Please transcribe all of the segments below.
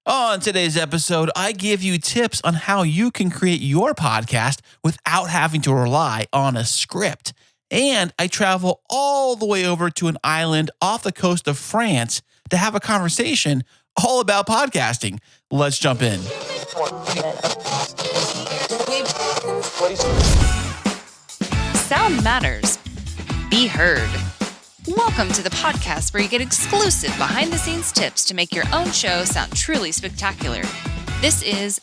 On today's episode, I give you tips on how you can create your podcast without having to rely on a script. And I travel all the way over to an island off the coast of France to have a conversation all about podcasting. Let's jump in. Sound matters. Be heard. Welcome to the podcast where you get exclusive behind-the-scenes tips to make your own show sound truly spectacular. This is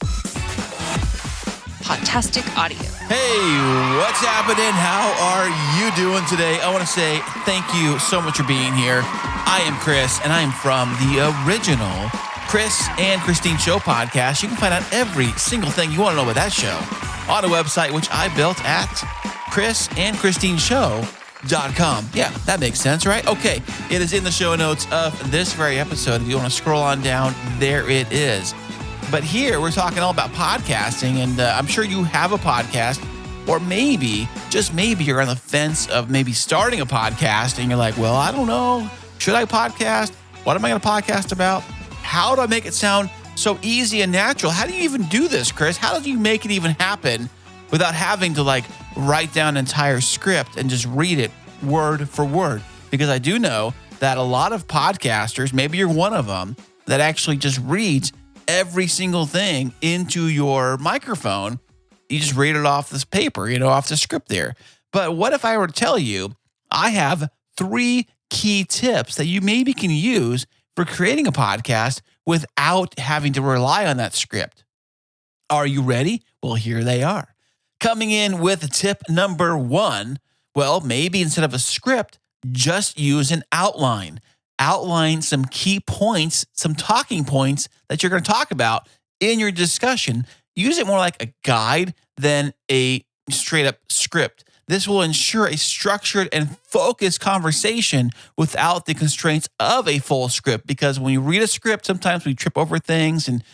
Podtastic Audio. Hey, what's happening? How are you doing today? I want to say thank you so much for being here. I am Chris, and I am from the original Chris and Christine Show podcast. You can find out every single thing you want to know about that show on a website which I built at chrisandchristineshow.com. Yeah, that makes sense, right? Okay, it is in the show notes of this very episode. If you want to scroll on down, there it is. But here, we're talking all about podcasting, and I'm sure you have a podcast, or maybe, just maybe, you're on the fence of maybe starting a podcast, and you're like, well, I don't know. Should I podcast? What am I going to podcast about? How do I make it sound so easy and natural? How do you even do this, Chris? How do you make it even happen without having to write down an entire script and just read it word for word? Because I do know that a lot of podcasters, maybe you're one of them, that actually just reads every single thing into your microphone. You just read it off this paper, off the script there. But what if I were to tell you, I have 3 key tips that you maybe can use for creating a podcast without having to rely on that script? Are you ready? Well, here they are. Coming in with tip number 1, well, maybe instead of a script, just use an outline. Outline some key points, some talking points that you're going to talk about in your discussion. Use it more like a guide than a straight up script. This will ensure a structured and focused conversation without the constraints of a full script. Because when you read a script, sometimes we trip over things, and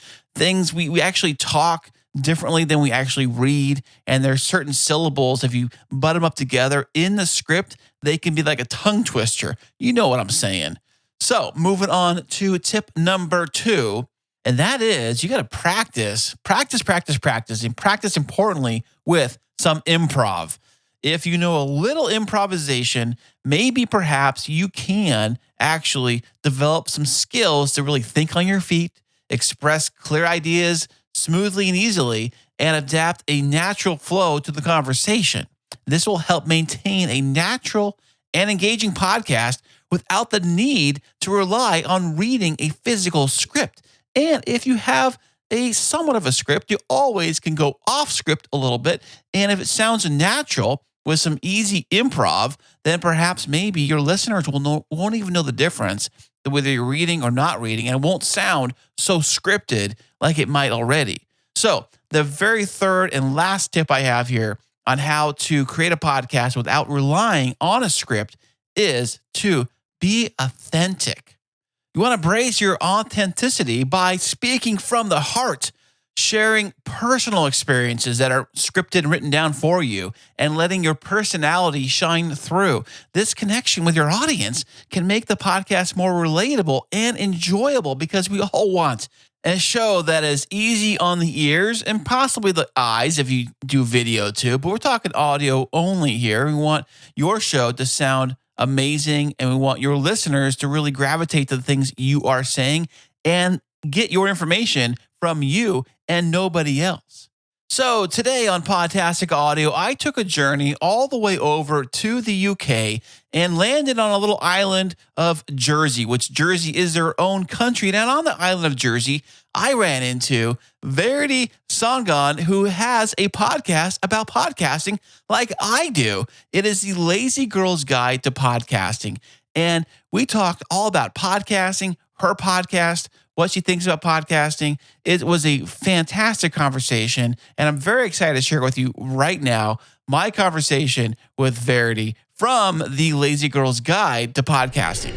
we actually talk differently than we actually read. And there's certain syllables, if you butt them up together in the script, they can be like a tongue twister. You know what I'm saying. So moving on to tip number 2, and that is you got to practice, and practice importantly with some improv. If you know a little improvisation, maybe perhaps you can actually develop some skills to really think on your feet, express clear ideas smoothly and easily, and adapt a natural flow to the conversation. This will help maintain a natural and engaging podcast without the need to rely on reading a physical script. And if you have a somewhat of a script, you always can go off script a little bit. And if it sounds natural with some easy improv, then perhaps maybe your listeners won't even know the difference whether you're reading or not reading, and it won't sound so scripted like it might already. So the very third and last tip I have here on how to create a podcast without relying on a script is to be authentic. You want to embrace your authenticity by speaking from the heart, sharing personal experiences that are scripted and written down for you, and letting your personality shine through. This connection with your audience can make the podcast more relatable and enjoyable, because we all want a show that is easy on the ears and possibly the eyes if you do video too. But we're talking audio only here. We want your show to sound amazing, and we want your listeners to really gravitate to the things you are saying and get your information from you and nobody else. So today on Podtastic Audio, I took a journey all the way over to the UK and landed on a little island of Jersey, which Jersey is their own country. And on the island of Jersey, I ran into Verity Sangan, who has a podcast about podcasting like I do. It is the Lazy Girl's Guide to Podcasting. And we talked all about podcasting, her podcast, what she thinks about podcasting. It was a fantastic conversation, and I'm very excited to share with you right now my conversation with Verity from the Lazy Girl's Guide to Podcasting.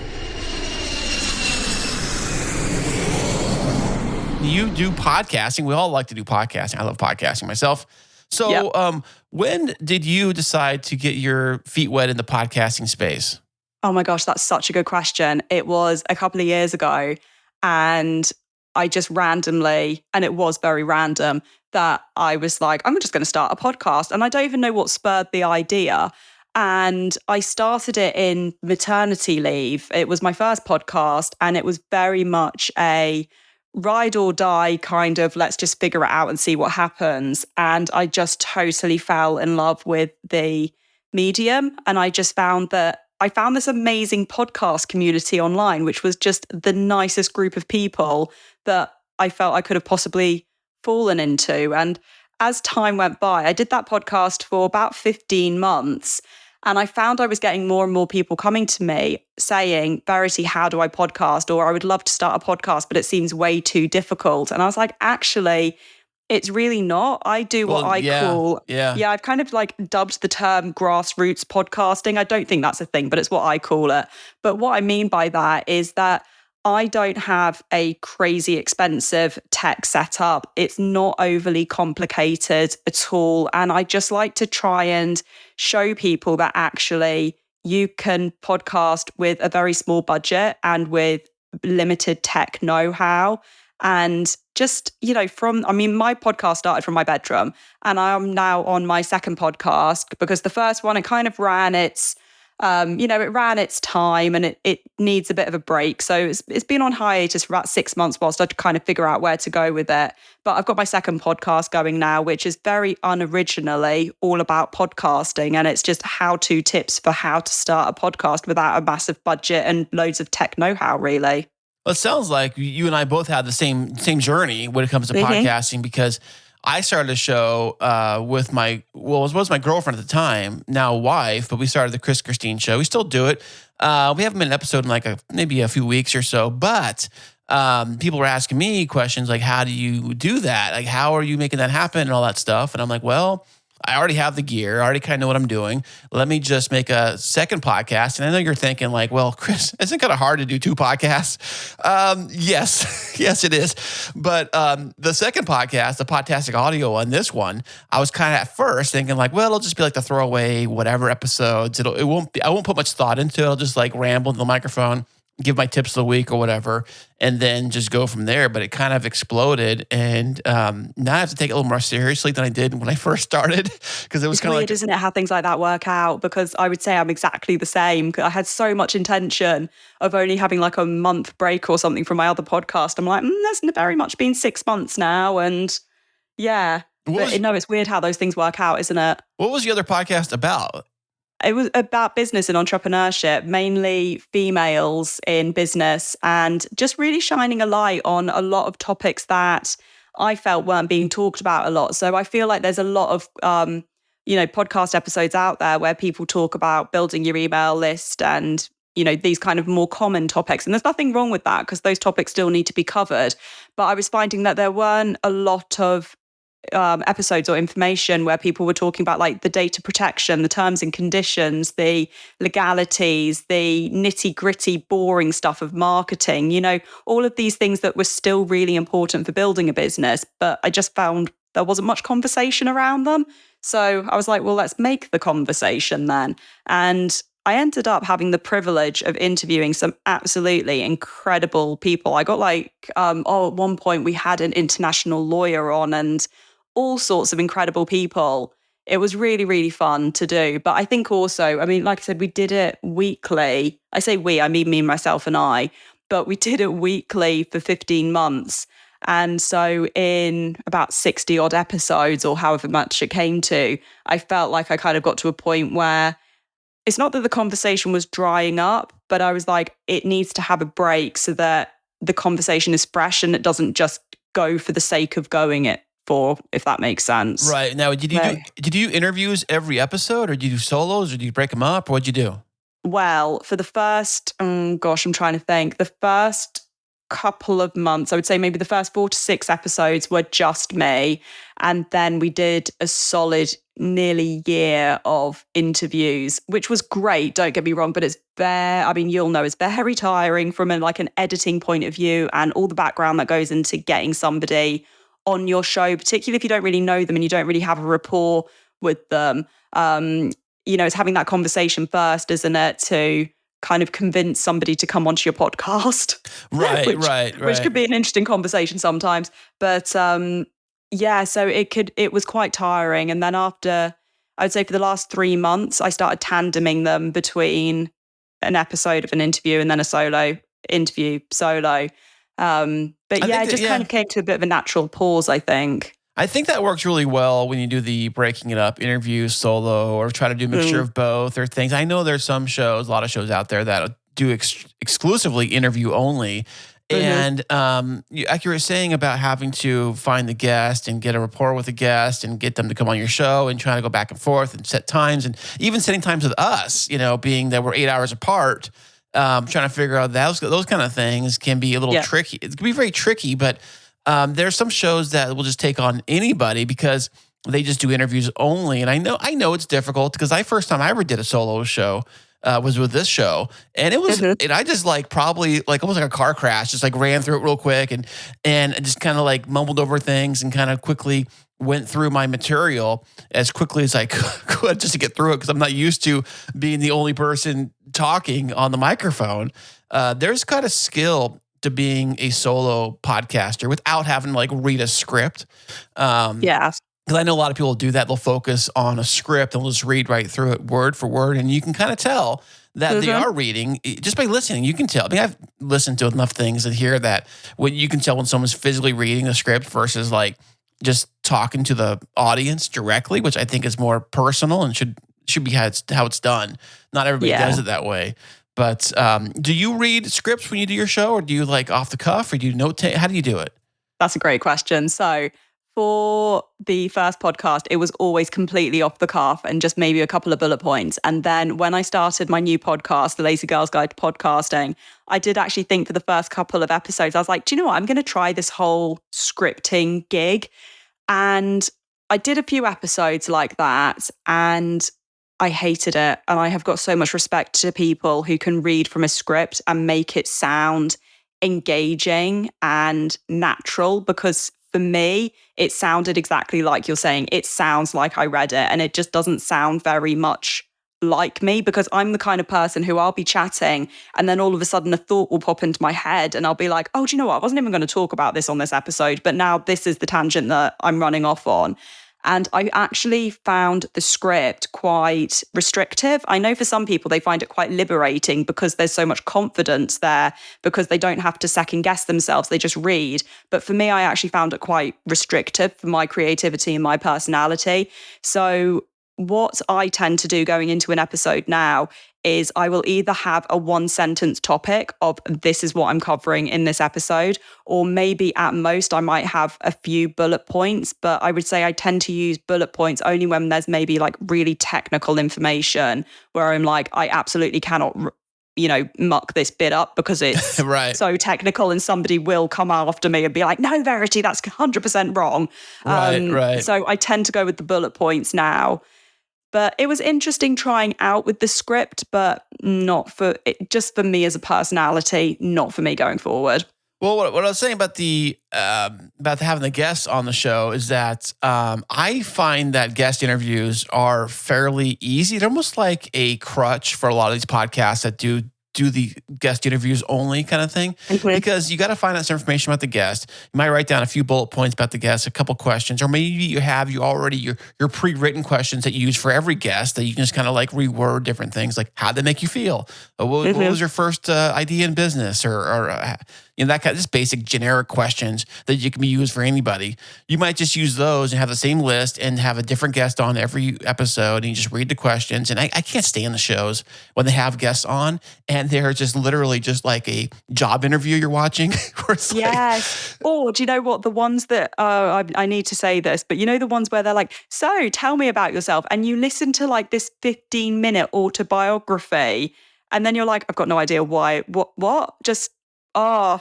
You do podcasting. We all like to do podcasting. I love podcasting myself. So when did you decide to get your feet wet in the podcasting space? Oh my gosh, that's such a good question. It was a couple of years ago, and I just randomly, and it was very random, that I was like, I'm just going to start a podcast. And I don't even know what spurred the idea. And I started it in maternity leave. It was my first podcast, and it was very much a ride or die kind of, let's just figure it out and see what happens. And I just totally fell in love with the medium. And I just found that I found this amazing podcast community online, which was just the nicest group of people that I felt I could have possibly fallen into. And as time went by, I did that podcast for about 15 months. And I found I was getting more and more people coming to me saying, Verity, how do I podcast? Or I would love to start a podcast, but it seems way too difficult. And I was like, actually, it's really not. I do what I call, I've kind of like dubbed the term grassroots podcasting. I don't think that's a thing, but it's what I call it. But what I mean by that is that I don't have a crazy expensive tech setup. It's not overly complicated at all. And I just like to try and show people that actually you can podcast with a very small budget and with limited tech know-how. And just, my podcast started from my bedroom, and I'm now on my second podcast because the first one, it kind of ran its it ran its time, and it needs a bit of a break. So it's been on hiatus for about 6 months whilst I kind of figure out where to go with it. But I've got my second podcast going now, which is very unoriginally all about podcasting. And it's just how-to tips for how to start a podcast without a massive budget and loads of tech know-how, really. Well, it sounds like you and I both had the same journey when it comes to podcasting, because I started a show with it was my girlfriend at the time, now wife, but we started the Chris Christine show. We still do it. We haven't been an episode in maybe a few weeks or so, but people were asking me questions like, how do you do that? Like, how are you making that happen and all that stuff? And I'm like, well, I already have the gear. I already kind of know what I'm doing. Let me just make a second podcast. And I know you're thinking like, well, Chris, isn't it kind of hard to do 2 podcasts? Yes, yes, it is. But the second podcast, the Podtastic Audio on this one, I was kind of at first thinking like, well, it'll just be like the throwaway, whatever episodes. I won't put much thought into it. I'll just like ramble in the microphone, give my tips of the week or whatever, and then just go from there. But it kind of exploded, and now I have to take it a little more seriously than I did when I first started, because it was kind of weird, isn't it, how things like that work out? Because I would say I'm exactly the same. I had so much intention of only having like a month break or something from my other podcast. I'm like, there's very much been 6 months now, and it's weird how those things work out, isn't it? What was the other podcast about? It was about business and entrepreneurship, mainly females in business, and just really shining a light on a lot of topics that I felt weren't being talked about a lot. So I feel like there's a lot of, podcast episodes out there where people talk about building your email list and, these kind of more common topics. And there's nothing wrong with that, because those topics still need to be covered. But I was finding that there weren't a lot of episodes or information where people were talking about like the data protection, the terms and conditions, the legalities, the nitty gritty, boring stuff of marketing, all of these things that were still really important for building a business. But I just found there wasn't much conversation around them. So I was like, well, let's make the conversation then. And I ended up having the privilege of interviewing some absolutely incredible people. I got at one point we had an international lawyer on and all sorts of incredible people. It was really, really fun to do. But I think also, like I said, we did it weekly. I say we, I mean me, myself and I, but we did it weekly for 15 months. And so in about 60 odd episodes, or however much it came to, I felt like I kind of got to a point where it's not that the conversation was drying up, but I was like, it needs to have a break so that the conversation is fresh and it doesn't just go for the sake of going it for, if that makes sense. Right. Now, did you do interviews every episode, or did you do solos, or did you break them up, or what'd you do? Well, for the first, I'm trying to think, the first couple of months, I would say maybe the first 4 to 6 episodes were just me. And then we did a solid nearly year of interviews, which was great, don't get me wrong, but it's you'll know it's very tiring from an editing point of view, and all the background that goes into getting somebody on your show, particularly if you don't really know them and you don't really have a rapport with them. It's having that conversation first, isn't it? To kind of convince somebody to come onto your podcast. Right. Which could be an interesting conversation sometimes. But so it was quite tiring. And then after, I would say for the last 3 months, I started tandeming them between an episode of an interview and then a solo interview, solo. But yeah, it just kind of came to a bit of a natural pause, I think. I think that works really well when you do the breaking it up interview solo or try to do a mixture of both or things. I know there's some shows, a lot of shows out there that do exclusively interview only. And like you were saying about having to find the guest and get a rapport with the guest and get them to come on your show and trying to go back and forth and set times and even setting times with us, being that we're 8 hours apart, trying to figure out those kind of things can be a little tricky. It can be very tricky, but there's some shows that will just take on anybody because they just do interviews only. And I know it's difficult because first time I ever did a solo show was with this show. And it was, and I just probably almost like a car crash, just ran through it real quick and just kind of mumbled over things and kind of quickly went through my material as quickly as I could just to get through it because I'm not used to being the only person talking on the microphone. There's kind of skill to being a solo podcaster without having to read a script. Because I know a lot of people do that. They'll focus on a script and they'll just read right through it word for word. And you can kind of tell that they are reading just by listening. You can tell. I mean, I've listened to enough things and hear that when you can tell when someone's physically reading the script versus just talking to the audience directly, which I think is more personal and should be how it's done. Not everybody does it that way. But do you read scripts when you do your show, or do you off the cuff, or do you notate? How do you do it? That's a great question. So for the first podcast, it was always completely off the cuff and just maybe a couple of bullet points. And then when I started my new podcast, The Lazy Girl's Guide to Podcasting, I did actually think for the first couple of episodes, I was like, do you know what? I'm going to try this whole scripting gig. And I did a few episodes like that and I hated it. And I have got so much respect to people who can read from a script and make it sound engaging and natural, because for me, it sounded exactly like you're saying. It sounds like I read it, and it just doesn't sound very much like me, because I'm the kind of person who I'll be chatting and then all of a sudden a thought will pop into my head and I'll be like, oh, do you know what? I wasn't even going to talk about this on this episode, but now this is the tangent that I'm running off on. And I actually found the script quite restrictive. I know for some people, they find it quite liberating because there's so much confidence there, because they don't have to second guess themselves. They just read. But for me, I actually found it quite restrictive for my creativity and my personality. So what I tend to do going into an episode now is I will either have a 1-sentence topic of this is what I'm covering in this episode, or maybe at most I might have a few bullet points, but I would say I tend to use bullet points only when there's maybe really technical information where I'm like, I absolutely cannot muck this bit up because it's right. so technical, and somebody will come after me and be like, no, Verity, that's 100% wrong. Right. So I tend to go with the bullet points now. But it was interesting trying out with the script, but just for me as a personality, not for me going forward. Well, what I was saying about about having the guests on the show is that I find that guest interviews are fairly easy. They're almost like a crutch for a lot of these podcasts that do the guest interviews only kind of thing, because you got to find out some information about the guest. You might write down a few bullet points about the guest, a couple questions, or maybe you have already your pre-written questions that you use for every guest that you can just kind of reword different things, like how'd they make you feel? What was your first idea in business, or that kind of just basic generic questions that you can be used for anybody. You might just use those and have the same list and have a different guest on every episode, and you just read the questions. And I can't stand the shows when they have guests on and they're just literally just like a job interview you're watching. Yes. Or do you know what? The ones that, I need to say this, but the ones where they're like, so tell me about yourself. And you listen to this 15-minute autobiography and then you're like, I've got no idea why. What? Just, I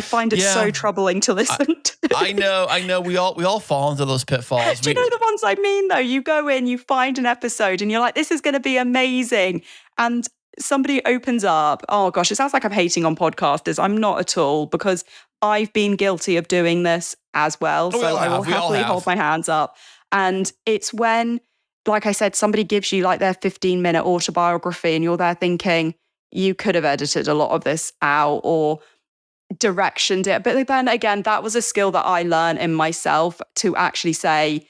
find it so troubling to listen to. I know. We all fall into those pitfalls. Do you know the ones I mean, though? You go in, you find an episode, and you're like, this is going to be amazing. And somebody opens up. Oh, gosh, it sounds like I'm hating on podcasters. I'm not at all, because I've been guilty of doing this as well. So I will happily hold my hands up. And it's when, like I said, somebody gives you their 15-minute autobiography and you're there thinking, you could have edited a lot of this out or directioned it. But then again, that was a skill that I learned in myself to actually say,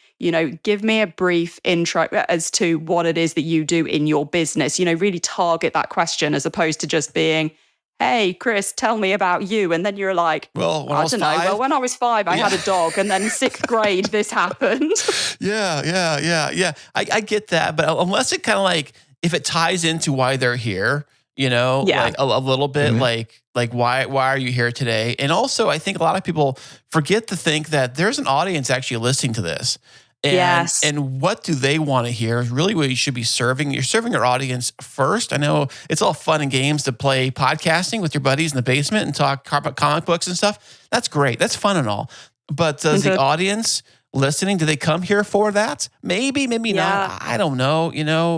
give me a brief intro as to what it is that you do in your business, really target that question as opposed to just being, hey, Chris, tell me about you. And then you're like, well, when I was don't know. five, Well, when I was 5, I had a dog. And then in 6th grade, this happened. Yeah. I get that. But unless it kind of like, if it ties into why they're here, like a little bit, like why are you here today? And also, I think a lot of people forget to think that there's an audience actually listening to this. And what do they want to hear is really what you should be serving. You're serving your audience first. I know it's all fun and games to play podcasting with your buddies in the basement and talk about comic books and stuff. That's great. That's fun and all. But does the audience listening, do they come here for that? Maybe not. I don't know.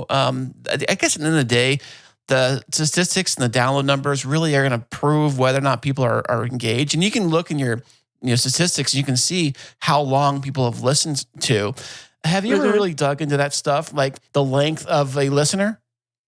I guess at the end of the day, the statistics and the download numbers really are going to prove whether or not people are engaged. And you can look in your statistics, you can see how long people have listened to. Have you ever really dug into that stuff, like the length of a listener?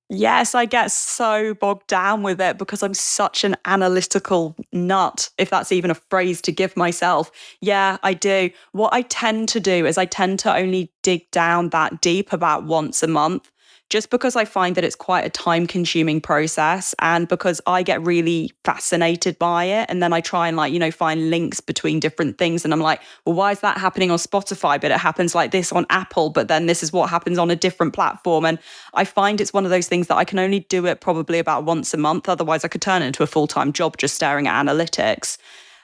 Yes, I get so bogged down with it because I'm such an analytical nut, if that's even a phrase to give myself. Yeah, I do. What I tend to do is I tend to only dig down that deep about once a month, just because I find that it's quite a time-consuming process and because I get really fascinated by it. And then I try and find links between different things. And I'm like, well, why is that happening on Spotify? But it happens like this on Apple, but then this is what happens on a different platform. And I find it's one of those things that I can only do it probably about once a month. Otherwise, I could turn it into a full-time job just staring at analytics.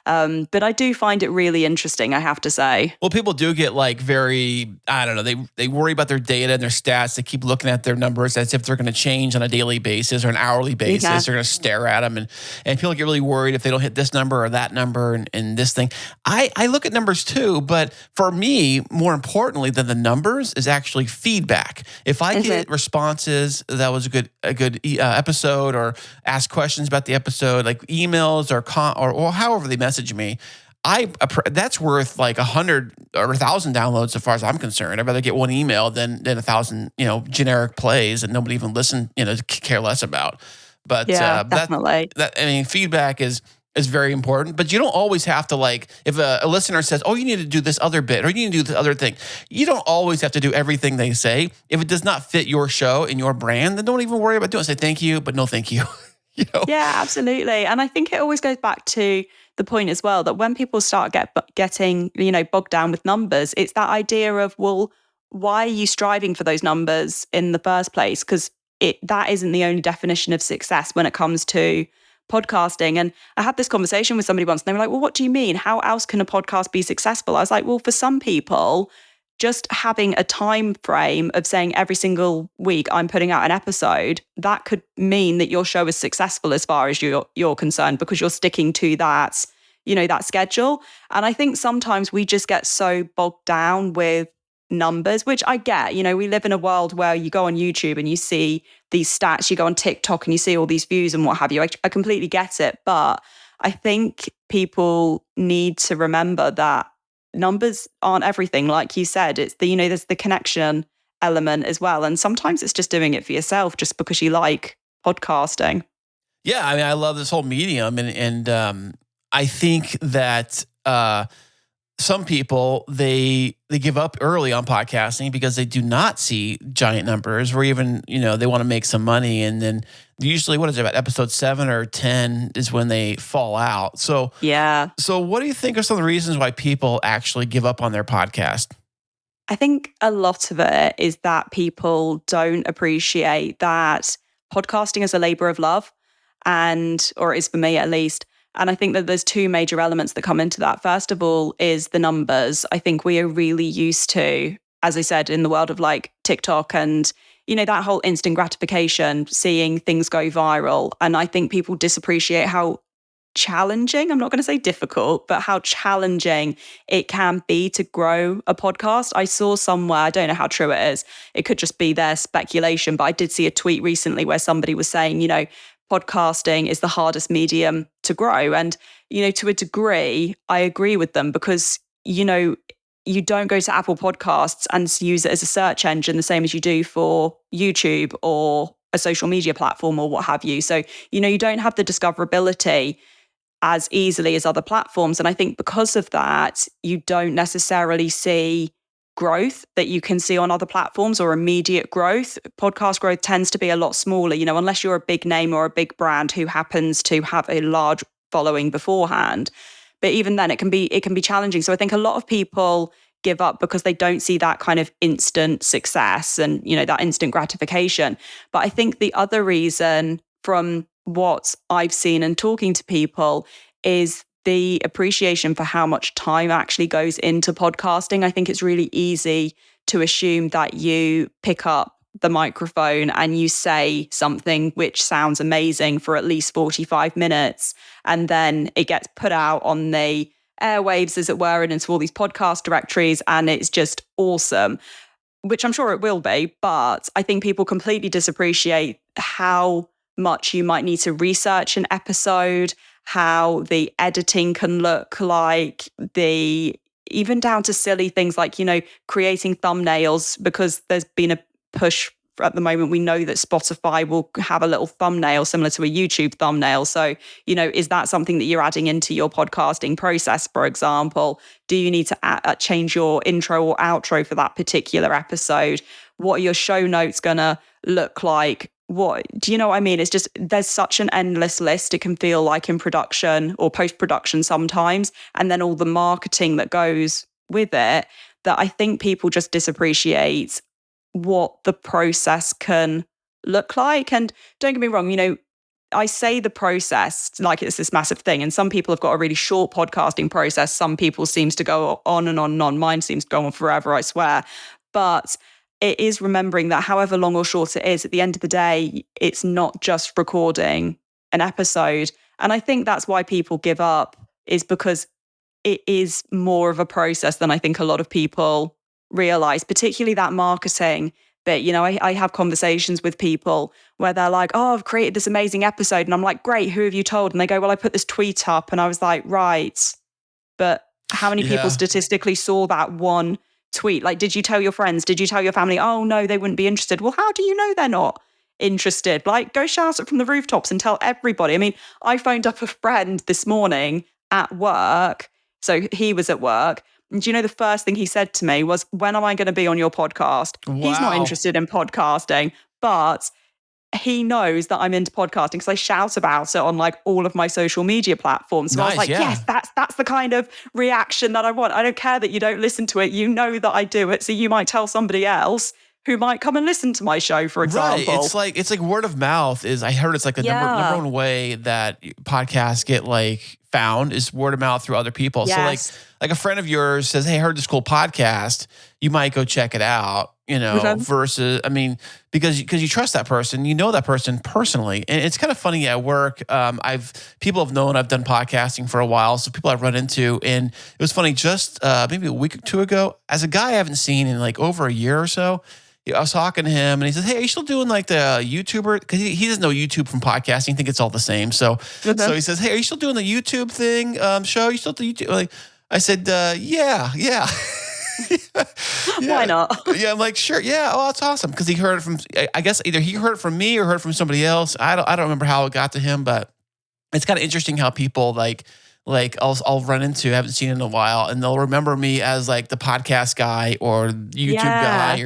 But I do find it really interesting, I have to say. Well, people do get very, I don't know, they worry about their data and their stats. They keep looking at their numbers as if they're going to change on a daily basis or an hourly basis. Yeah. They're going to stare at them. And people get really worried if they don't hit this number or that number and this thing. I look at numbers too, but for me, more importantly than the numbers is actually feedback. If I get responses, that was a good episode, or ask questions about the episode, like emails or however they message me, that's worth like 100 or 1,000 downloads as far as I'm concerned. I'd rather get one email than 1,000 generic plays and nobody even listen care less about. But definitely. Feedback is very important. But you don't always have to if a listener says, "Oh, you need to do this other bit or you need to do this other thing," you don't always have to do everything they say. If it does not fit your show and your brand, then don't even worry about doing it. Say thank you, but no thank you. Yeah, absolutely. And I think it always goes back to the point as well that when people start getting, bogged down with numbers, it's that idea of, well, why are you striving for those numbers in the first place? Because that isn't the only definition of success when it comes to podcasting. And I had this conversation with somebody once and they were like, well, what do you mean? How else can a podcast be successful? I was like, well, for some people, just having a time frame of saying every single week I'm putting out an episode, that could mean that your show is successful as far as you're concerned because you're sticking to that, that schedule. And I think sometimes we just get so bogged down with numbers, which I get. We live in a world where you go on YouTube and you see these stats, you go on TikTok and you see all these views and what have you. I completely get it. But I think people need to remember that numbers aren't everything. Like you said, it's there's the connection element as well. And sometimes it's just doing it for yourself just because you like podcasting. Yeah. I love this whole medium. And I think that some people, they give up early on podcasting because they do not see giant numbers or even, they want to make some money. And then usually, what is it, about episode 7 or 10 is when they fall out. So, yeah. So what do you think are some of the reasons why people actually give up on their podcast? I think a lot of it is that people don't appreciate that podcasting is a labor of love, or it is for me at least. And I think that there's 2 major elements that come into that. First of all is the numbers. I think we are really used to, as I said, in the world of TikTok and, that whole instant gratification, seeing things go viral. And I think people disappreciate how challenging, I'm not going to say difficult, but how challenging it can be to grow a podcast. I saw somewhere, I don't know how true it is, it could just be their speculation, but I did see a tweet recently where somebody was saying, podcasting is the hardest medium to grow. And, to a degree, I agree with them because, you don't go to Apple Podcasts and use it as a search engine the same as you do for YouTube or a social media platform or what have you. So, you don't have the discoverability as easily as other platforms. And I think because of that, you don't necessarily see growth that you can see on other platforms or immediate growth. Podcast growth tends to be a lot smaller, unless you're a big name or a big brand who happens to have a large following beforehand. But even then it can be challenging. So I think a lot of people give up because they don't see that kind of instant success and, that instant gratification. But I think the other reason, from what I've seen and talking to people, is the appreciation for how much time actually goes into podcasting. I think it's really easy to assume that you pick up the microphone and you say something which sounds amazing for at least 45 minutes, and then it gets put out on the airwaves, as it were, and into all these podcast directories, and it's just awesome, which I'm sure it will be. But I think people completely disappreciate how much you might need to research an episode, how the editing can look like, even down to silly things like, creating thumbnails, because there's been a push at the moment. We know that Spotify will have a little thumbnail similar to a YouTube thumbnail. So, is that something that you're adding into your podcasting process, for example? Do you need to change your intro or outro for that particular episode? What are your show notes going to look like? Do you know what I mean? It's just, there's such an endless list, it can feel like, in production or post-production sometimes, and then all the marketing that goes with it, that I think people just disappreciate what the process can look like. And don't get me wrong, I say the process like it's this massive thing, and some people have got a really short podcasting process. Some people seems to go on and on and on. Mine seems to go on forever, I swear. But it is remembering that however long or short it is, at the end of the day, it's not just recording an episode. And I think that's why people give up, is because it is more of a process than I think a lot of people realize, particularly that marketing bit. I have conversations with people where they're like, oh, I've created this amazing episode. And I'm like, great, who have you told? And they go, well, I put this tweet up. And I was like, right, but how many people statistically saw that one tweet? Like, did you tell your friends? Did you tell your family? Oh no, they wouldn't be interested. Well, how do you know they're not interested? Like, go shout it from the rooftops and tell everybody. I mean, I phoned up a friend this morning at work. So he was at work. And do you know the first thing he said to me was, when am I going to be on your podcast? Wow. He's not interested in podcasting, but he knows that I'm into podcasting because I shout about it on like all of my social media platforms. So I was like, yes, that's the kind of reaction that I want. I don't care that you don't listen to it. You know that I do it. So you might tell somebody else who might come and listen to my show, for example. Right. It's like word of mouth is, I heard it's like the number one way that podcasts get like found is word of mouth through other people. Yes. So like a friend of yours says, hey, I heard this cool podcast. You might go check it out, versus, I mean, because you trust that person, that person personally. And it's kind of funny at work. People have known I've done podcasting for a while. So people I've run into, and it was funny just maybe a week or two ago, as a guy I haven't seen in like over a year or so, I was talking to him and he says, hey, are you still doing like the YouTuber? Because he doesn't know YouTube from podcasting. I think it's all the same. So he says, hey, are you still doing the YouTube thing show? You still do YouTube? Like, I said, yeah. Yeah. Why not? Yeah, I'm like, sure. Yeah. Oh, that's awesome. Because he heard it from, I guess either he heard it from me or heard it from somebody else. I don't remember how it got to him, but it's kind of interesting how people like I'll run into, haven't seen in a while, and they'll remember me as like the podcast guy or YouTube guy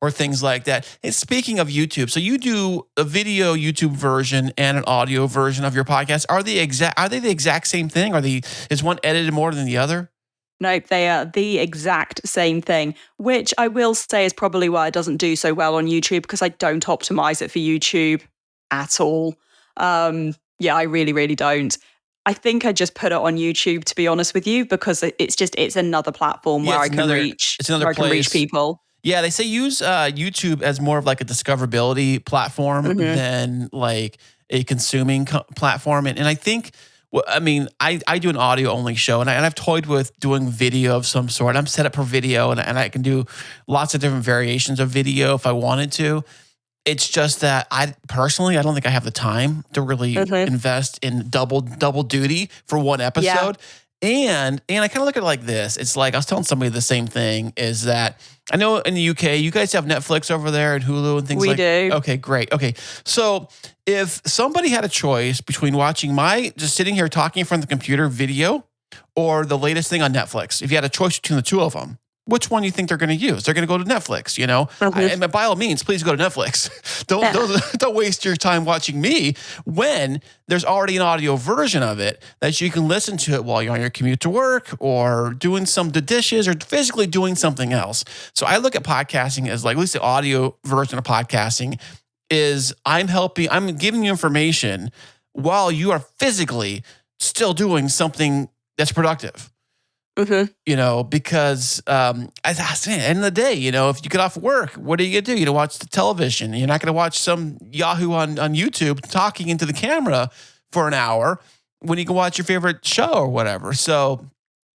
or things like that. And speaking of YouTube, so you do a video YouTube version and an audio version of your podcast. Are they the exact same thing? Is one edited more than the other? Nope, they are the exact same thing, which I will say is probably why it doesn't do so well on YouTube, because I don't optimize it for YouTube at all. I really, really don't. I think I just put it on YouTube, to be honest with you, because it's another platform where I can reach people. Yeah, they say use YouTube as more of like a discoverability platform than like a consuming platform. And I think, I do an audio only show, and I've toyed with doing video of some sort. I'm set up for video, and I can do lots of different variations of video if I wanted to. It's just that I personally don't think I have the time to really invest in double duty for one episode. And I kind of look at it like this. It's like I was telling somebody the same thing is that I know in the UK, you guys have Netflix over there and Hulu and things We do. Okay, great. Okay. So if somebody had a choice between watching just sitting here talking in front of the computer video or the latest thing on Netflix, if you had a choice between the two of them, which one do you think they're going to use? They're going to go to Netflix, and by all means, please go to Netflix. Don't waste your time watching me when there's already an audio version of it that you can listen to it while you're on your commute to work or doing the dishes or physically doing something else. So I look at podcasting as like, at least the audio version of podcasting is I'm giving you information while you are physically still doing something that's productive. Because at the end of the day, if you get off work, what are you going to do? You don't watch the television. You're not going to watch some Yahoo on YouTube talking into the camera for an hour when you can watch your favorite show or whatever. So,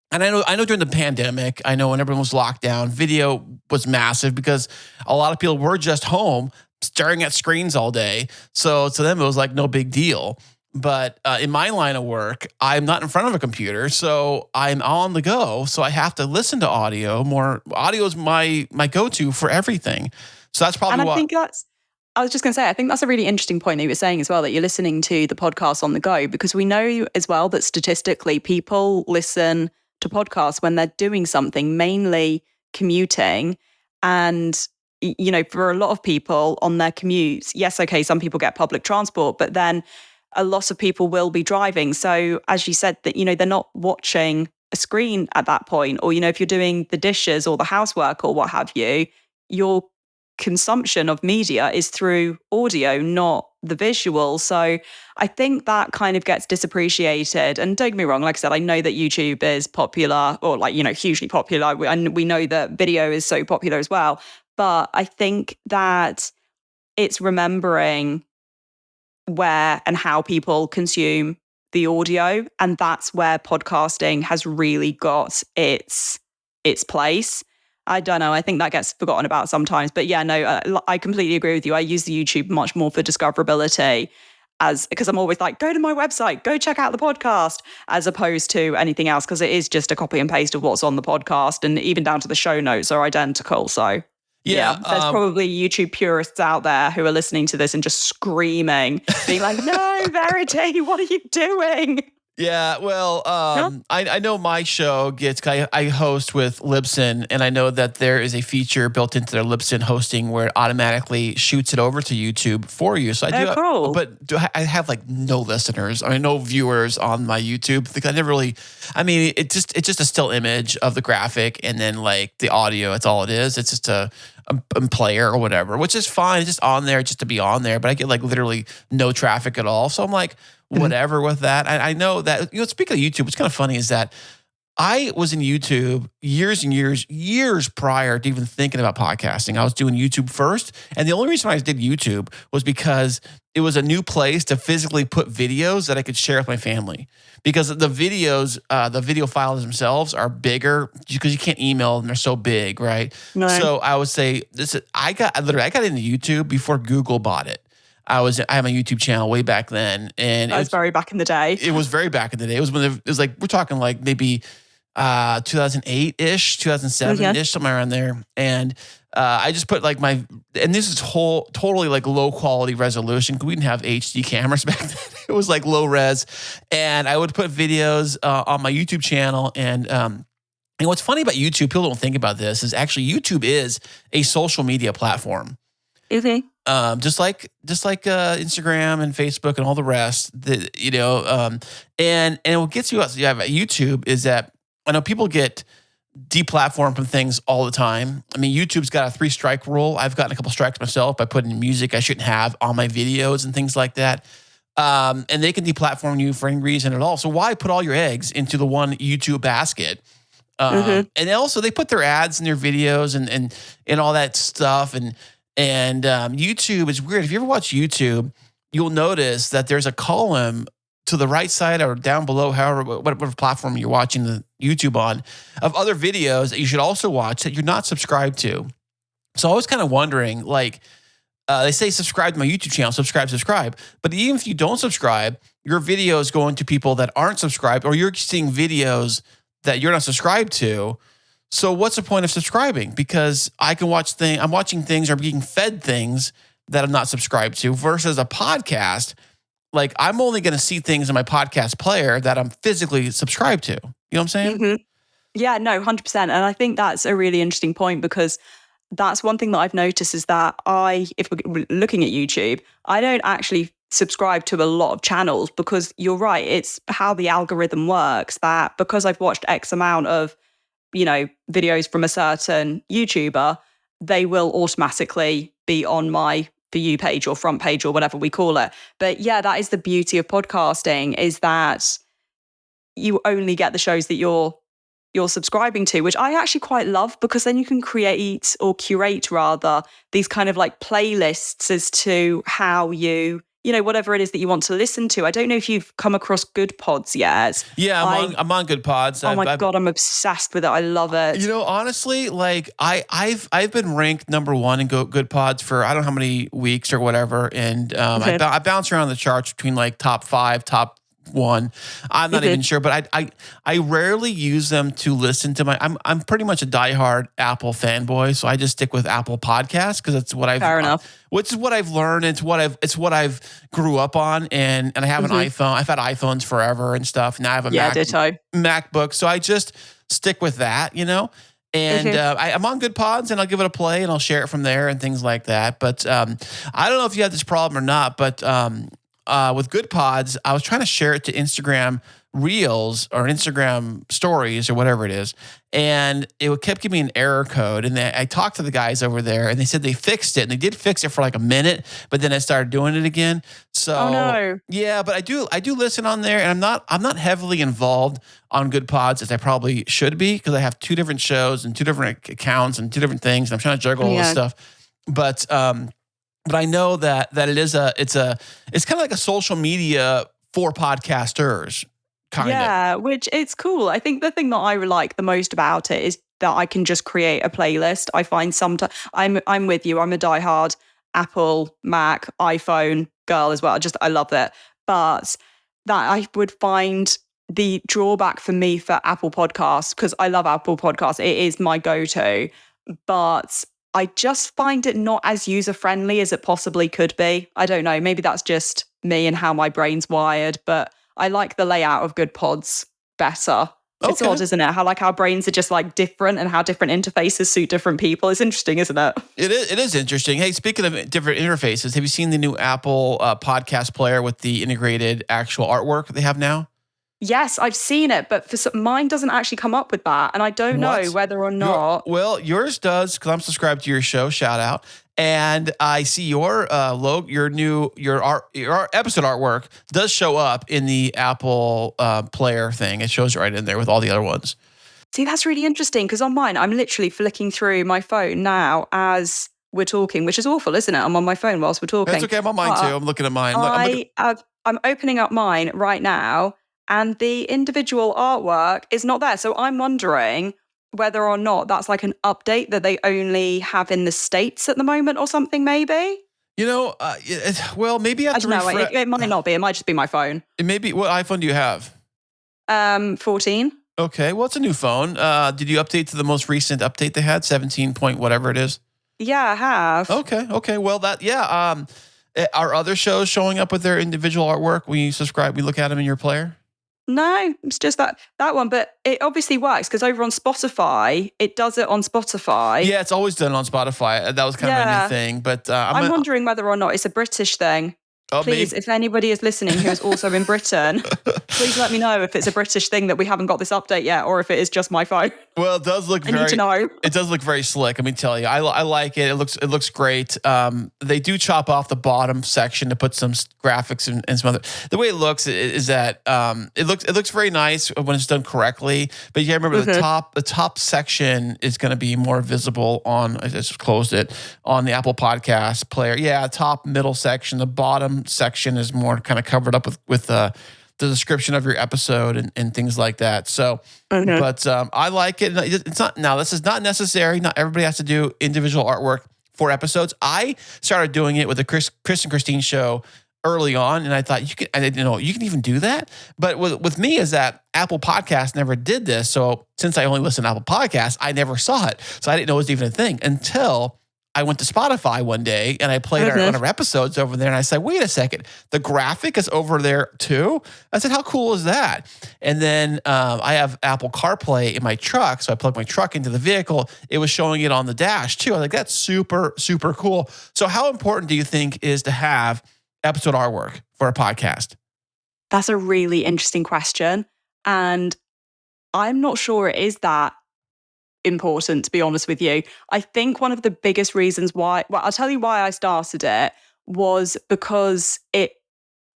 and I know during the pandemic, I know when everyone was locked down, video was massive because a lot of people were just home staring at screens all day. So to them, it was like no big deal. But in my line of work, I'm not in front of a computer, so I'm on the go. So I have to listen to audio more. Audio is my go-to for everything. So that's probably I was just going to say, I think that's a really interesting point that you were saying as well, that you're listening to the podcast on the go, because we know as well that statistically people listen to podcasts when they're doing something, mainly commuting. And, for a lot of people on their commutes, yes, okay, some people get public transport, but then a lot of people will be driving. So as you said, that, they're not watching a screen at that point, or, if you're doing the dishes or the housework or what have you, your consumption of media is through audio, not the visual. So I think that kind of gets disappreciated. And don't get me wrong, like I said, I know that YouTube is popular or hugely popular. And we know that video is so popular as well. But I think that it's remembering where and how people consume the audio, and that's where podcasting has really got its place. I don't know, I think that gets forgotten about sometimes, but yeah, no, I completely agree with you. I use the YouTube much more for discoverability, because I'm always like, go to my website, go check out the podcast, as opposed to anything else, because it is just a copy and paste of what's on the podcast, and even down to the show notes are identical. So yeah, there's probably YouTube purists out there who are listening to this and just screaming, being like, no, Verity, what are you doing? Yeah, well, I know my show I host with Libsyn, and I know that there is a feature built into their Libsyn hosting where it automatically shoots it over to YouTube for you. So I do, cool. But I have like no listeners, no viewers on my YouTube because I never really. I mean, it's just a still image of the graphic, and then like the audio. It's all it is. It's just a player or whatever, which is fine. It's just on there just to be on there. But I get like literally no traffic at all. So I'm like, whatever with that. I know that, speaking of YouTube, what's kind of funny is that I was in YouTube years and years prior to even thinking about podcasting. I was doing YouTube first. And the only reason I did YouTube was because it was a new place to physically put videos that I could share with my family. Because the videos, the video files themselves are bigger because you can't email them. They're so big, right? No. So I would say I got into YouTube before Google bought it. I have a YouTube channel way back then, and it was very back in the day. It was very back in the day. It was when it was like, we're talking like maybe 2008-ish, 2007-ish, somewhere around there. And I just put like and this is totally like low quality resolution because we didn't have HD cameras back then. It was like low res, and I would put videos on my YouTube channel. And what's funny about YouTube, people don't think about this, is actually YouTube is a social media platform. Okay. Just like Instagram and Facebook and all the rest, and what gets you out about YouTube is that I know people get deplatformed from things all the time. I mean, YouTube's got a 3-strike rule. I've gotten a couple strikes myself by putting music I shouldn't have on my videos and things like that. And they can deplatform you for any reason at all. So why put all your eggs into the one YouTube basket? And also they put their ads in their videos and all that stuff. And YouTube is weird. If you ever watch YouTube, you'll notice that there's a column to the right side or down below, whatever platform you're watching the YouTube on, of other videos that you should also watch that you're not subscribed to. So I was kind of wondering, like, they say subscribe to my YouTube channel, subscribe. But even if you don't subscribe, your video is going to people that aren't subscribed, or you're seeing videos that you're not subscribed to. So what's the point of subscribing? Because I can I'm watching things or being fed things that I'm not subscribed to, versus a podcast. Like, I'm only going to see things in my podcast player that I'm physically subscribed to. You know what I'm saying? Mm-hmm. Yeah, no, 100%. And I think that's a really interesting point, because that's one thing that I've noticed is that if we're looking at YouTube, I don't actually subscribe to a lot of channels, because you're right. It's how the algorithm works, that because I've watched X amount of, videos from a certain YouTuber, they will automatically be on my For You page or front page or whatever we call it. But yeah, that is the beauty of podcasting, is that you only get the shows that you're subscribing to, which I actually quite love, because then you can curate rather these kind of like playlists as to how whatever it is that you want to listen to. I don't know if you've come across Good Pods yet. Yeah, I'm on Good Pods. Oh my God, I'm obsessed with it. I love it. Honestly, like I've been ranked number one in Good Pods for I don't know how many weeks or whatever, and I bounce around the charts between like top 5, top 1. I'm not even sure, but I rarely use them to listen to I'm pretty much a diehard Apple fanboy, so I just stick with Apple Podcasts, because it's what Fair enough. Which is what I've learned. It's what I've grew up on, and I have an iPhone. I've had iPhones forever and stuff. Now I have a MacBook, so I just stick with that, And I'm on Good Pods, and I'll give it a play, and I'll share it from there and things like that. But I don't know if you have this problem or not, but with Good Pods, I was trying to share it to Instagram Reels or Instagram Stories or whatever it is, and it kept giving me an error code. And I talked to the guys over there, and they said they fixed it, and they did fix it for like a minute, but then I started doing it again. So oh no, yeah, but I do listen on there, and I'm not heavily involved on Good Pods as I probably should be, because I have 2 different shows and 2 different accounts and 2 different things, and I'm trying to juggle all this stuff. But I know that it's kind of like a social media for podcasters. Yeah, which it's cool. I think the thing that I like the most about it is that I can just create a playlist. I find sometimes I'm with you. I'm a diehard Apple, Mac, iPhone girl as well. I love it. But that I would find the drawback for me for Apple Podcasts, because I love Apple Podcasts. It is my go-to. But I just find it not as user-friendly as it possibly could be. I don't know. Maybe that's just me and how my brain's wired, but I like the layout of Good Pods better. It's odd, isn't it? How like our brains are just like different, and how different interfaces suit different people. It's interesting, isn't it? It is interesting. Hey, speaking of different interfaces, have you seen the new Apple podcast player with the integrated actual artwork they have now? Yes, I've seen it, but mine doesn't actually come up with that, and I don't know whether or not. Yours does, because I'm subscribed to your show. Shout out. And I see your logo, your episode artwork does show up in the Apple player thing. It shows right in there with all the other ones. See, that's really interesting, because on mine, I'm literally flicking through my phone now as we're talking, which is awful, isn't it? I'm on my phone whilst we're talking. That's okay. I'm on mine too. I'm looking at mine. I'm opening up mine right now, and the individual artwork is not there. So I'm wondering whether or not that's like an update that they only have in the States at the moment or something, maybe. Maybe I have to refresh. It might not be. It might just be my phone. It may be. What iPhone do you have? 14. Okay, well, it's a new phone. Did you update to the most recent update they had, 17 point whatever it is? Yeah, I have. Okay. Well, are other shows showing up with their individual artwork when you subscribe? We look at them in your player? No, it's just that one, but it obviously works, because over on Spotify, it does it on Spotify. Yeah, it's always done on Spotify. That was kind of a new thing, but I'm wondering whether or not it's a British thing. Please, if anybody is listening who is also in Britain, please let me know if it's a British thing that we haven't got this update yet, or if it is just my phone. Well, it does look need to know. It does look very slick. Let me tell you, I like it. It looks great. They do chop off the bottom section to put some graphics and some other. The way it looks is that it looks very nice when it's done correctly. But you gotta remember the top section is going to be more visible on. I just closed it on the Apple Podcast player. Yeah, top middle section. The bottom section is more kind of covered up with the description of your episode and things like that. So, but I like it. It's not. Now, this is not necessary. Not everybody has to do individual artwork for episodes. I started doing it with the Chris and Christine show early on, and I thought I didn't know you can even do that. But with me is that Apple Podcasts never did this. So since I only listen to Apple Podcasts, I never saw it. So I didn't know it was even a thing until I went to Spotify one day and I played one of our episodes over there, and I said, wait a second, the graphic is over there too? I said, how cool is that? And then I have Apple CarPlay in my truck, so I plugged my truck into the vehicle. It was showing it on the dash too. I was like, that's super, super cool. So how important do you think is to have episode artwork for a podcast? That's a really interesting question. And I'm not sure it is that important, to be honest with you. I think one of the biggest reasons why, well, I'll tell you why I started it, was because it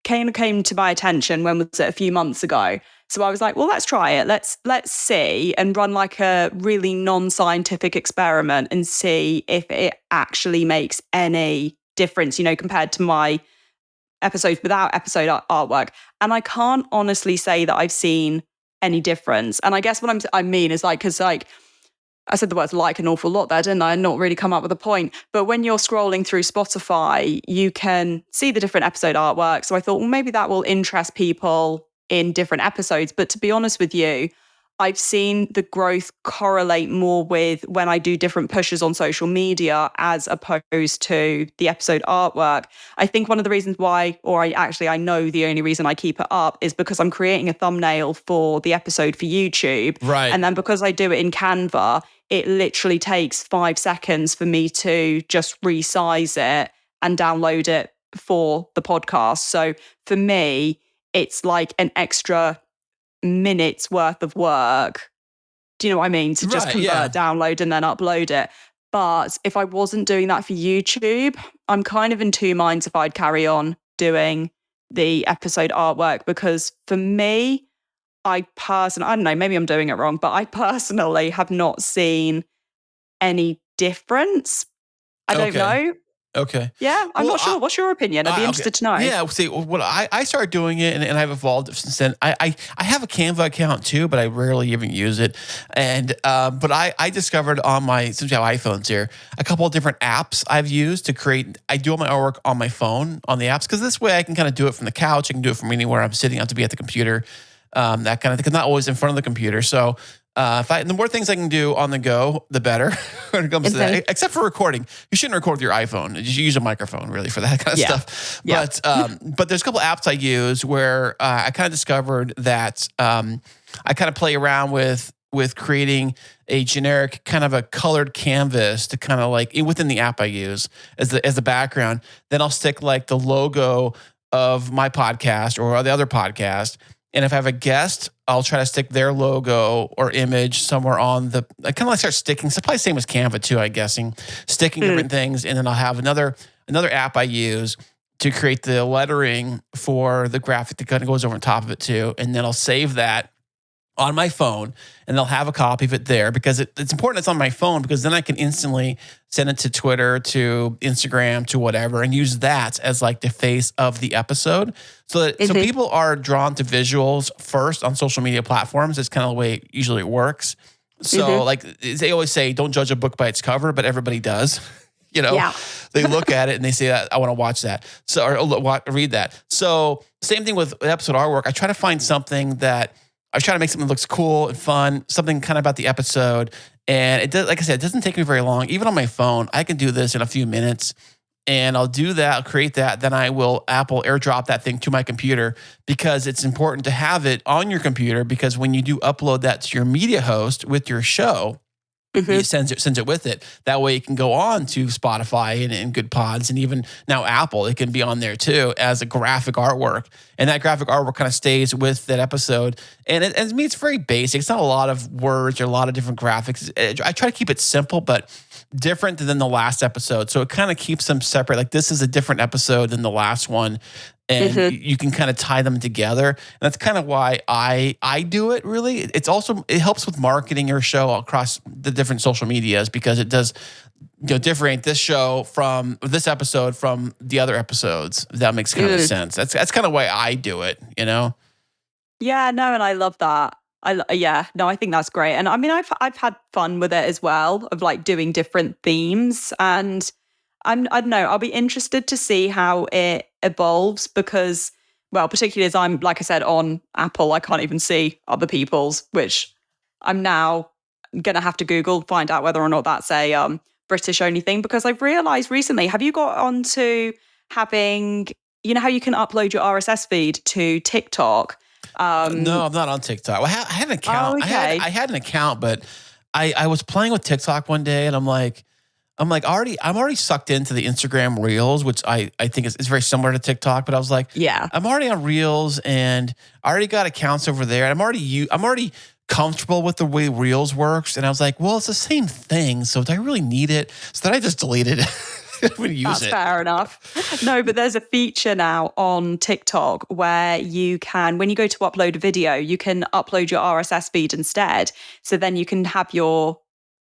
came to my attention when was it, a few months ago. So I was like, well, let's try it. Let's see and run like a really non-scientific experiment and see if it actually makes any difference, compared to my episodes without episode artwork. And I can't honestly say that I've seen any difference. And I guess what I mean is because I said the words like an awful lot there, didn't I? And not really come up with a point. But when you're scrolling through Spotify, you can see the different episode artwork. So I thought, well, maybe that will interest people in different episodes. But to be honest with you, I've seen the growth correlate more with when I do different pushes on social media as opposed to the episode artwork. I think one of the reasons why, or I know the only reason I keep it up is because I'm creating a thumbnail for the episode for YouTube. Right. And then because I do it in Canva, it literally takes 5 seconds for me to just resize it and download it for the podcast. So for me, it's like an extra minutes worth of work. Do you know what I mean? To just convert, download, and then upload it. But if I wasn't doing that for YouTube, I'm kind of in two minds if I'd carry on doing the episode artwork, because for me, I don't know, maybe I'm doing it wrong, but I personally have not seen any difference. I don't know. Okay. Yeah, I'm not sure. What's your opinion? I'd be interested to know. Yeah, see, I started doing it, and I've evolved since then. I have a Canva account too, but I rarely even use it. And but I discovered since we have iPhones here, a couple of different apps I've used to create. I do all my artwork on my phone on the apps, because this way I can kind of do it from the couch. I can do it from anywhere I'm sitting. I have to be at the computer, that kind of thing. Because not always in front of the computer. So the more things I can do on the go, the better when it comes to that. Except for recording, you shouldn't record with your iPhone. You should use a microphone really for that kind of stuff. Yeah. But there's a couple apps I use where I kind of discovered that I kind of play around with creating a generic kind of a colored canvas to kind of like within the app I use as the background. Then I'll stick like the logo of my podcast or the other podcast. And if I have a guest, I'll try to stick their logo or image somewhere on I kind of like start sticking. It's probably the same as Canva too, I'm guessing. Sticking different things. And then I'll have another app I use to create the lettering for the graphic that kind of goes over on top of it too. And then I'll save that on my phone, and they'll have a copy of it there, because it's important it's on my phone, because then I can instantly send it to Twitter, to Instagram, to whatever, and use that as like the face of the episode. So people are drawn to visuals first on social media platforms. It's kind of the way usually it works. So like they always say, don't judge a book by its cover, but everybody does. They look at it and they say, I want to watch that. So, or read that. So same thing with episode artwork. I try to find something that I try to make something that looks cool and fun, something kind of about the episode. And it does, like I said, it doesn't take me very long. Even on my phone, I can do this in a few minutes. And I'll do that, I'll create that. Then I will Apple AirDrop that thing to my computer, because it's important to have it on your computer, because when you do upload that to your media host with your show, it sends it with it. That way it can go on to Spotify and Good Pods, and even now Apple, it can be on there too as a graphic artwork. And that graphic artwork kind of stays with that episode. And to me, it's very basic. It's not a lot of words or a lot of different graphics. I try to keep it simple, but different than the last episode. So it kind of keeps them separate. Like, this is a different episode than the last one. And you can kind of tie them together. And that's kind of why I do it, really. It helps with marketing your show across the different social medias, because it does differentiate this episode from the other episodes. If that makes kind of sense. That's kind of why I do it, Yeah, no, and I love that. I think that's great. And I mean, I've had fun with it as well, of like doing different themes. And I don't know. I'll be interested to see how it evolves because, well, particularly as I'm, like I said, on Apple, I can't even see other people's, which I'm now going to have to Google, find out whether or not that's a British only thing. Because I've realized recently, have you got onto having, you know, how you can upload your RSS feed to TikTok? No, I'm not on TikTok. Well, I had an account. Oh, okay. I had an account, but I was playing with TikTok one day, and I'm like, I'm already sucked into the Instagram Reels, which I think is very similar to TikTok. But I was like, Yeah. I'm already on Reels, and I already got accounts over there. I'm already comfortable with the way Reels works, and I was like, well, it's the same thing. So do I really need it? So then I just deleted it. I wouldn't use That's it. fair enough. No, but there's a feature now on TikTok where you can, when you go to upload a video, you can upload your RSS feed instead. So then you can have your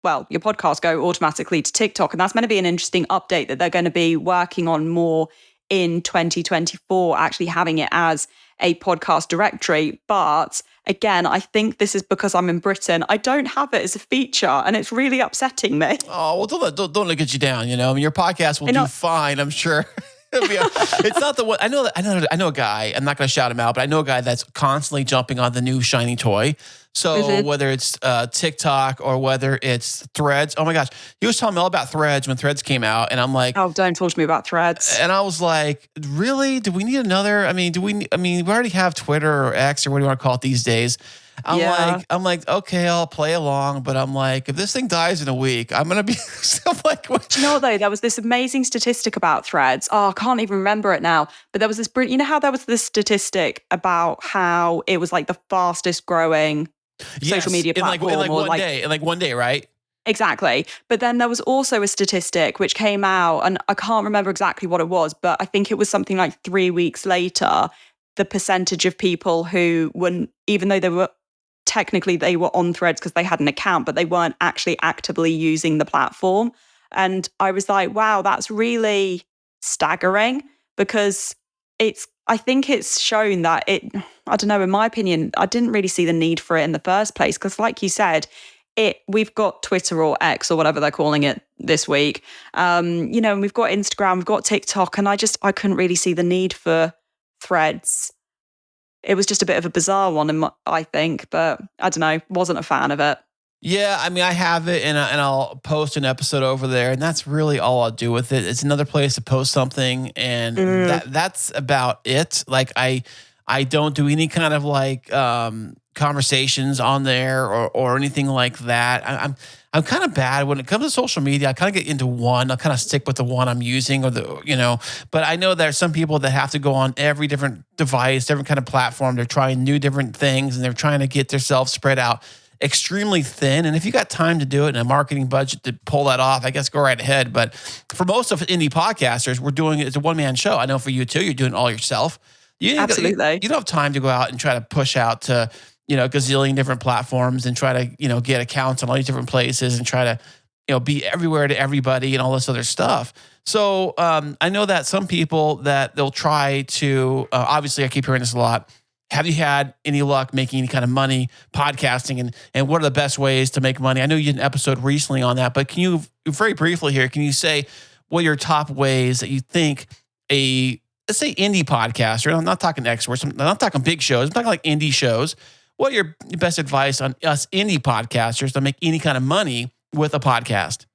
podcast go automatically to TikTok. And that's meant to be an interesting update that they're going to be working on more in 2024, actually having it as a podcast directory. But again, I think this is because I'm in Britain. I don't have it as a feature, and it's really upsetting me. Oh, well, don't let it get you down. You know, I mean, your podcast will do fine, I'm sure. It's not the one. I know a guy. I'm not going to shout him out, but I know a guy that's constantly jumping on the new shiny toy. So whether it's TikTok or whether it's Threads, oh my gosh, he was telling me all about Threads when Threads came out, and I'm like, oh, don't talk to me about Threads. And I was like, really? Do we need another? I mean, we already have Twitter or X or what do you want to call it these days? I'm like, okay, I'll play along, but I'm like, if this thing dies in a week, I'm gonna be. I'm like, what? Do you know what, though? There was this amazing statistic about Threads. Oh, I can't even remember it now. But there was this you know how there was this statistic about how it was like the fastest growing social media platform in one day, right? Exactly. But then there was also a statistic which came out, and I can't remember exactly what it was, but I think it was something like 3 weeks later, the percentage of people who wouldn't, even though they were on Threads because they had an account, but they weren't actually actively using the platform. And I was like, wow, that's really staggering because I think it's shown that I don't know, in my opinion, I didn't really see the need for it in the first place. Because like you said, we've got Twitter or X or whatever they're calling it this week. And we've got Instagram, we've got TikTok, and I couldn't really see the need for Threads. It was just a bit of a bizarre one, I think, but I don't know, wasn't a fan of it. Yeah, I mean, I have it, and I'll post an episode over there, and that's really all I'll do with it. It's another place to post something, and that's about it. Like, I don't do any kind of like conversations on there or anything like that. I'm kind of bad when it comes to social media. I kind of get into one. I'll kind of stick with the one I'm using but I know there are some people that have to go on every different device, different kind of platform. They're trying new different things, and they're trying to get themselves spread out extremely thin. And if you got time to do it and a marketing budget to pull that off, I guess go right ahead. But for most of indie podcasters, we're doing it as a one-man show. I know for you too, you're doing it all yourself. Absolutely. You don't have time to go out and try to push out to, a gazillion different platforms and try to, get accounts in all these different places and try to, be everywhere to everybody and all this other stuff. So I know that some people that they'll try to, obviously I keep hearing this a lot. Have you had any luck making any kind of money podcasting, and what are the best ways to make money? I know you did an episode recently on that, but can you very briefly here, can you say what are your top ways that you think let's say indie podcaster, I'm not talking experts, I'm not talking big shows, I'm talking like indie shows. What are your best advice on us indie podcasters to make any kind of money with a podcast?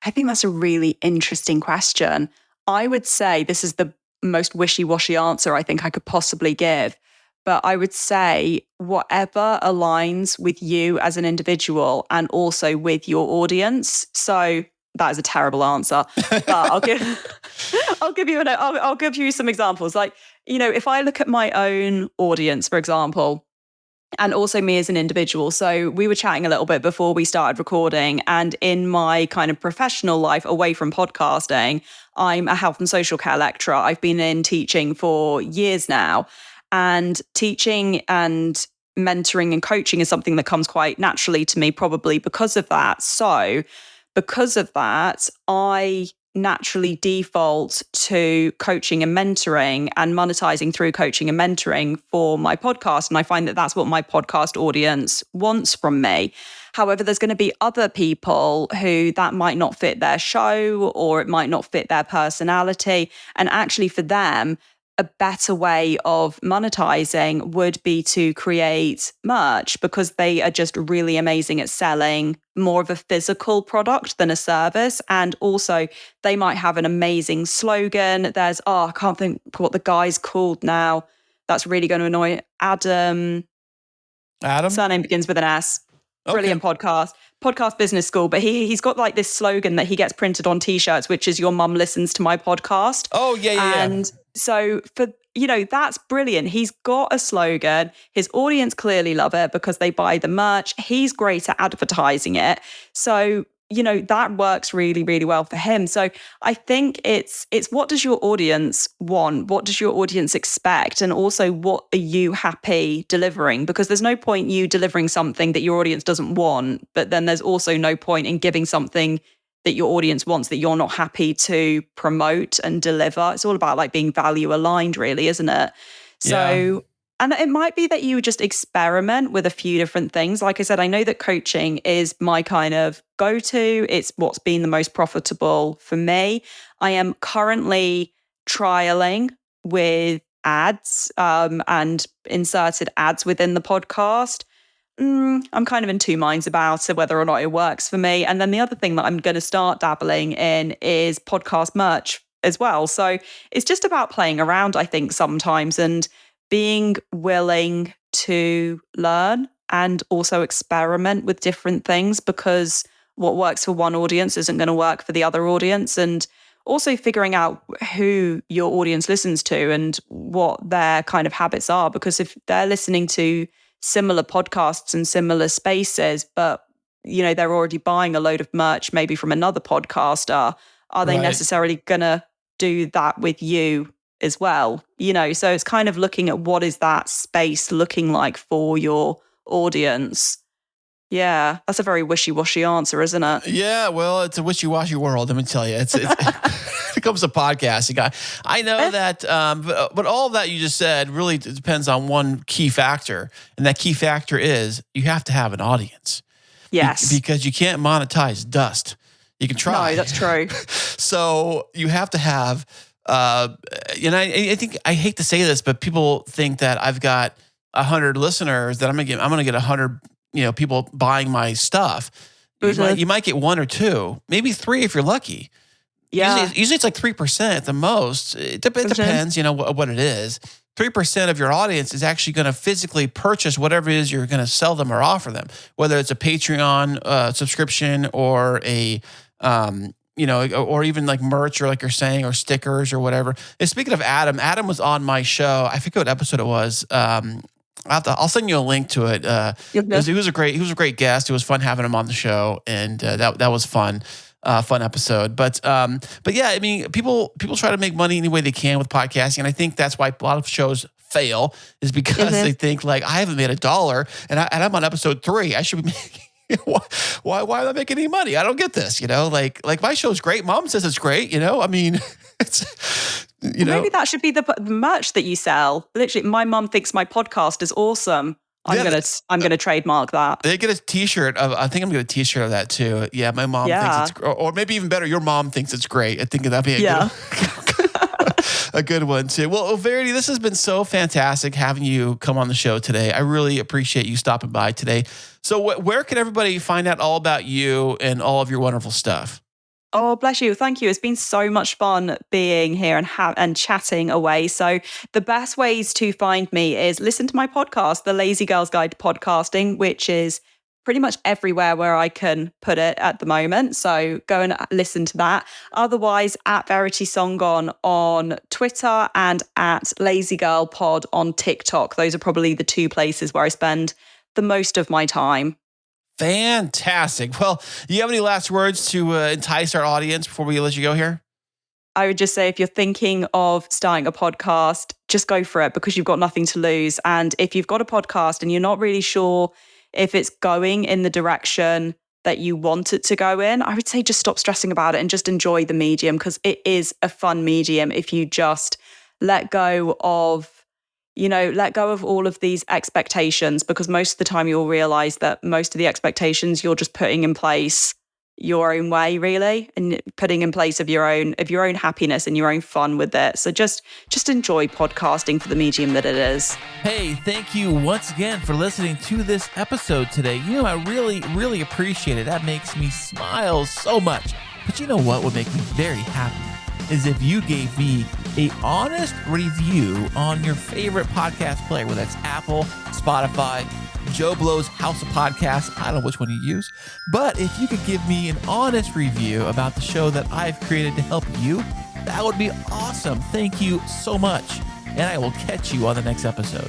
I think that's a really interesting question. I would say this is the most wishy-washy answer I think I could possibly give. But I would say whatever aligns with you as an individual and also with your audience. So that is a terrible answer, but I'll give you some examples. Like, if I look at my own audience, for example, and also me as an individual. So we were chatting a little bit before we started recording, and in my kind of professional life away from podcasting, I'm a health and social care lecturer. I've been in teaching for years now. And teaching and mentoring and coaching is something that comes quite naturally to me, probably because of that. So because of that, I naturally default to coaching and mentoring and monetizing through coaching and mentoring for my podcast. And I find that that's what my podcast audience wants from me. However, there's going to be other people who that might not fit their show, or it might not fit their personality. And actually for them, a better way of monetizing would be to create merch, because they are just really amazing at selling more of a physical product than a service. And also they might have an amazing slogan. I can't think what the guy's called now. That's really going to annoy Adam. Surname begins with an S. Brilliant podcast business school. But he's got like this slogan that he gets printed on t-shirts, which is "Your mum listens to my podcast." Oh, yeah. And so that's brilliant. He's got a slogan. His audience clearly love it because they buy the merch. He's great at advertising it. So, that works really, really well for him. So I think it's what does your audience want? What does your audience expect? And also, what are you happy delivering? Because there's no point you delivering something that your audience doesn't want, but then there's also no point in giving something that your audience wants that you're not happy to promote and deliver. It's all about like being value aligned, really, isn't it? So, and it might be that you just experiment with a few different things. Like I said, I know that coaching is my kind of go-to. It's what's been the most profitable for me. I am currently trialing with ads and inserted ads within the podcast. I'm kind of in two minds about it, whether or not it works for me. And then the other thing that I'm going to start dabbling in is podcast merch as well. So it's just about playing around, I think, sometimes, and being willing to learn and also experiment with different things, because what works for one audience isn't going to work for the other audience. And also figuring out who your audience listens to and what their kind of habits are, because if they're listening to similar podcasts and similar spaces, but they're already buying a load of merch maybe from another podcaster, are they necessarily gonna do that with you as well? So it's kind of looking at what is that space looking like for your audience. Yeah, that's a very wishy-washy answer, isn't it? Yeah, well, it's a wishy-washy world, let me tell you. It's it comes to podcasting. I know that, but all of that you just said really depends on one key factor, and that key factor is you have to have an audience. Yes. Because you can't monetize dust. You can try. No, that's true. So you have to have, and I think, I hate to say this, but people think that I've got 100 listeners that I'm gonna get 100 people buying my stuff. You might get one or two, maybe three if you're lucky. Yeah. Usually it's like 3% at the most. It depends, what it is. 3% of your audience is actually going to physically purchase whatever it is you're going to sell them or offer them, whether it's a Patreon subscription or or even like merch, or like you're saying, or stickers or whatever. And speaking of Adam was on my show. I forget what episode it was. I'll send you a link to it. He was a great guest. It was fun having him on the show, and that was fun. Fun episode. But yeah, I mean, people try to make money any way they can with podcasting. And I think that's why a lot of shows fail, is because they think like, I haven't made $1 and I'm on episode 3. I should be making, why am I making any money? I don't get this, like my show's great. Mom says it's great. I mean, it's, maybe that should be the merch that you sell. Literally, my mum thinks my podcast is awesome. I'm gonna trademark that. They get a T-shirt of. I think I'm gonna get a T-shirt of that too. Yeah, my mom thinks it's, or maybe even better, your mom thinks it's great. I think that'd be a good one too. Well, Verity, this has been so fantastic having you come on the show today. I really appreciate you stopping by today. So, where can everybody find out all about you and all of your wonderful stuff? Oh, bless you. Thank you. It's been so much fun being here and chatting away. So the best ways to find me is listen to my podcast, The Lazy Girl's Guide to Podcasting, which is pretty much everywhere where I can put it at the moment. So go and listen to that. Otherwise, at Verity Sangan on Twitter and at Lazy Girl Pod on TikTok. Those are probably the two places where I spend the most of my time. Fantastic. Well, do you have any last words to entice our audience before we let you go here? I would just say, if you're thinking of starting a podcast, just go for it, because you've got nothing to lose. And if you've got a podcast and you're not really sure if it's going in the direction that you want it to go in, I would say just stop stressing about it and just enjoy the medium, because it is a fun medium if you just let go of all of these expectations, because most of the time you'll realize that most of the expectations you're just putting in place your own way, really, and putting in place of your own happiness and your own fun with it. So just enjoy podcasting for the medium that it is. Hey, thank you once again for listening to this episode today. I really, really appreciate it. That makes me smile so much. But you know what would make me very happy is if you gave me a honest review on your favorite podcast player, whether that's Apple, Spotify, Joe Blow's House of Podcasts. I don't know which one you use, but if you could give me an honest review about the show that I've created to help you, that would be awesome. Thank you so much. And I will catch you on the next episode.